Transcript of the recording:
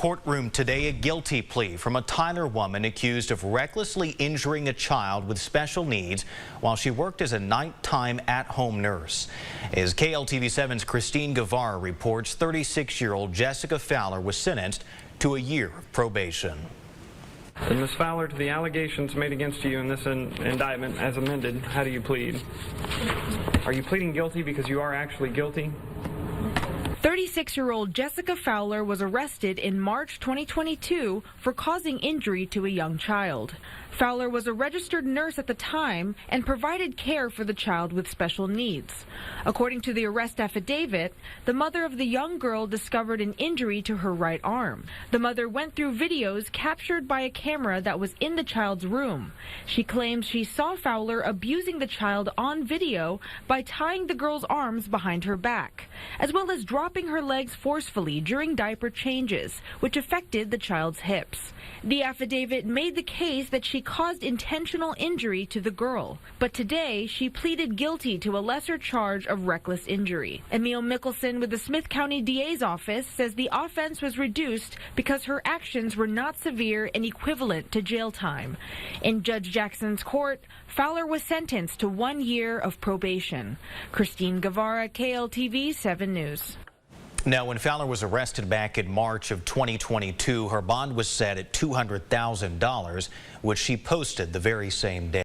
courtroom today, a guilty plea from a Tyler woman accused of recklessly injuring a child with special needs while she worked as a nighttime at-home nurse. As KLTV7's Christine Guevara reports, 36-year-old Jessica Fowler was sentenced to a year of probation. And Ms. Fowler, to the allegations made against you in this indictment as amended, how do you plead? Are you pleading guilty because you are actually guilty? 36-year-old Jessica Fowler was arrested in March 2022 for causing injury to a young child. Fowler was a registered nurse at the time and provided care for the child with special needs. According to the arrest affidavit, the mother of the young girl discovered an injury to her right arm. The mother went through videos captured by a camera that was in the child's room. She claims she saw Fowler abusing the child on video by tying the girl's arms behind her back, as well as dropping her legs forcefully during diaper changes, which affected the child's hips. The affidavit made the case that she caused intentional injury to the girl, but today she pleaded guilty to a lesser charge of reckless injury. Emil Mickelson with the Smith County DA's office says the offense was reduced because her actions were not severe and equivalent to jail time. In Judge Jackson's court, Fowler was sentenced to 1 year of probation. Christine Guevara, KLTV 7 News. Now, when Fowler was arrested back in March of 2022, her bond was set at $200,000, which she posted the very same day.